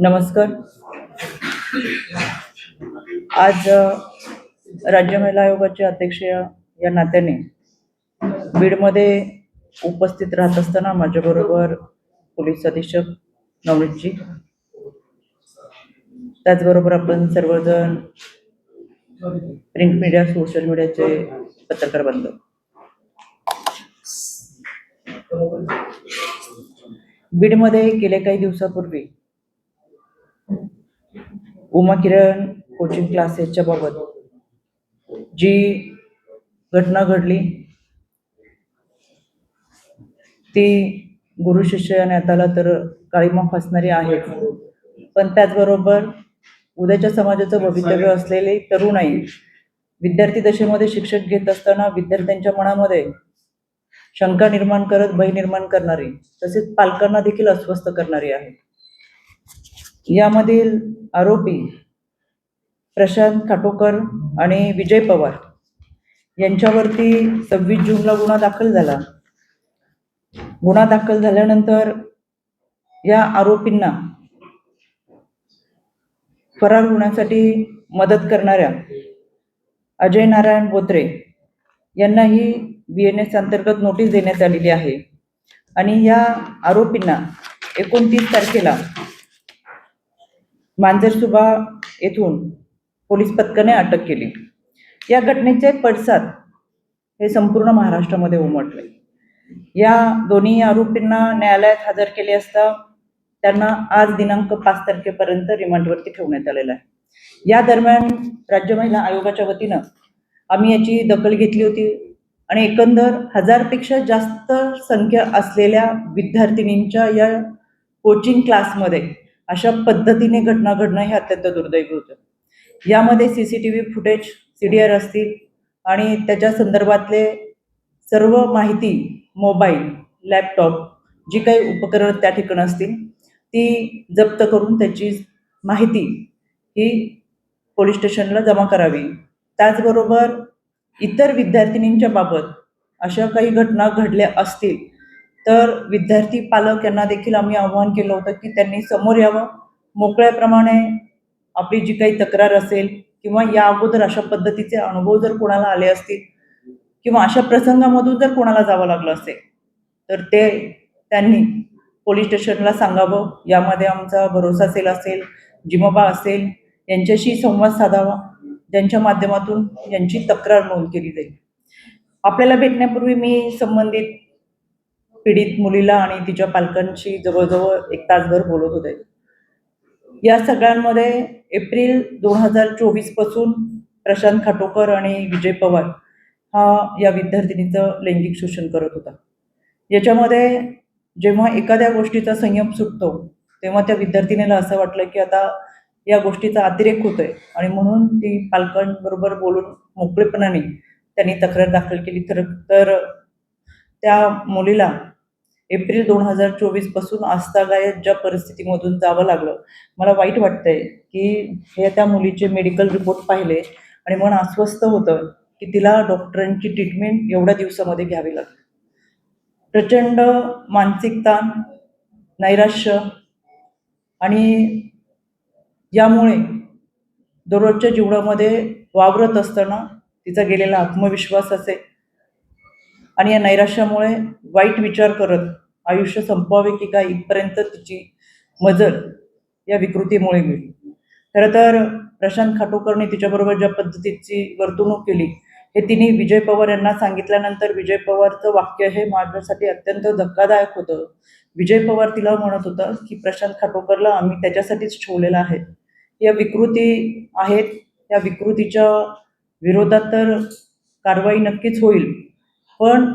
नमस्कार. आज राज्य महिला आयोगाचे अध्यक्ष या नात्याने बीडमध्ये उपस्थित राहत असताना माझ्याबरोबर पोलीस अधीक्षक नवनीतजी, त्याचबरोबर आपण सर्वजण प्रिंट मीडिया, सोशल मीडियाचे पत्रकार बांधव. बीडमध्ये गेल्या काही दिवसापूर्वी उमा किरण कोचिंग क्लासेसच्या बाबत जी घटना घडली ती गुरु शिष्य या नात्याला तर काळीमा फासणारी आहे, पण त्याचबरोबर उद्याच्या समाजाचं भवितव्य असलेले तरुणाई विद्यार्थी दशेमध्ये शिक्षक घेत असताना विद्यार्थ्यांच्या मनामध्ये शंका निर्माण करत भय निर्माण करणारी, तसेच पालकांना देखील अस्वस्थ करणारी आहे. यामधील आरोपी प्रशांत खाटोकर आणि विजय पवार यांच्यावरती 26 जूनला गुन्हा दाखल झाला. गुन्हा दाखल झाल्यानंतर या आरोपींना फरार होण्यासाठी मदत करणाऱ्या अजय नारायण बोत्रे यांनाही BNS अंतर्गत नोटीस देण्यात आलेली आहे आणि या आरोपींना 29 तारखेला मांजरसुबा येथून पोलीस पथकाने अटक केली. या घटनेचे पडसाद हे संपूर्ण महाराष्ट्रामध्ये उमटले. या दोन्ही आरोपींना न्यायालयात हजर केले असता त्यांना आज दिनांक 5 तारखेपर्यंत रिमांडवरती ठेवण्यात आलेला आहे. या दरम्यान राज्य महिला आयोगाच्या वतीनं आम्ही याची दखल घेतली होती आणि एकंदर 1000पेक्षा जास्त संख्या असलेल्या विद्यार्थिनींच्या या कोचिंग क्लासमध्ये अशा पद्धतीने घटना घडणं हे अत्यंत दुर्दैवी होतं. यामध्ये CCTV फुटेज, CDR असतील आणि त्याच्या संदर्भातले सर्व माहिती, मोबाईल, लॅपटॉप, जी काही उपकरण त्या ठिकाणी असतील ती जप्त करून त्याची माहिती ही पोलीस स्टेशनला जमा करावी. त्याचबरोबर इतर विद्यार्थिनींच्या बाबत अशा काही घटना घडल्या असतील तर विद्यार्थी पालक यांना देखील आम्ही आवाहन केलं होतं की त्यांनी समोर यावं, मोकळ्याप्रमाणे आपली जी काही तक्रार असेल किंवा या अगोदर अशा पद्धतीचे अनुभव जर कोणाला आले असतील किंवा अशा प्रसंगामधून जर कोणाला जावं लागलं असेल तर ते त्यांनी पोलीस स्टेशनला सांगावं. यामध्ये आमचा भरोसा सेल असेल, जिमोबा असेल यांच्याशी संवाद साधावा, ज्यांच्या माध्यमातून यांची तक्रार नोंद केली जाईल. आपल्याला भेटण्यापूर्वी मी संबंधित पीडित मुलीला आणि तिच्या पालकांशी जवळजवळ 1 तासभर बोलत होते. या सगळ्यांमध्ये एप्रिल 2024 पासून प्रशांत खाटोकर आणि विजय पवार हा या विद्यार्थिनीचं लैंगिक शोषण करत होता. याच्यामध्ये जेव्हा एखाद्या गोष्टीचा संयम सुटतो तेव्हा त्या विद्यार्थिनीला असं वाटलं की आता या गोष्टीचा अतिरेक होतोय आणि म्हणून ती पालकांबरोबर बोलून मोकळेपणाने त्यांनी तक्रार दाखल केली. तर त्या मुलीला एप्रिल 2024 पासून आजतागायत ज्या परिस्थितीमधून जावं लागलं, मला वाईट वाटतंय की हे त्या मुलीचे मेडिकल रिपोर्ट पाहिले आणि मन अस्वस्थ होतं की तिला डॉक्टरांची ट्रीटमेंट एवढ्या दिवसामध्ये घ्यावी लागली. प्रचंड मानसिक ताण, नैराश्य आणि यामुळे दररोजच्या जीवनामध्ये वावरत असताना तिचा गेलेला आत्मविश्वास असेल आणि या नैराश्यामुळे वाईट विचार करत आयुष्य संपवावे की काय इथपर्यंत तिची मजल या विकृतीमुळे गेली. खरं तर प्रशांत खाटोकरने तिच्याबरोबर ज्या पद्धतीची वर्तणूक केली हे तिने विजय पवार यांना सांगितल्यानंतर विजय पवारचं वाक्य हे माझ्यासाठी अत्यंत धक्कादायक होतं. विजय पवार तिला म्हणत होता की प्रशांत खाटोकरला आम्ही त्याच्यासाठीच ठेवलेलं आहे. या विकृती आहेत, या विकृतीच्या विरोधात तर कारवाई नक्कीच होईल, पण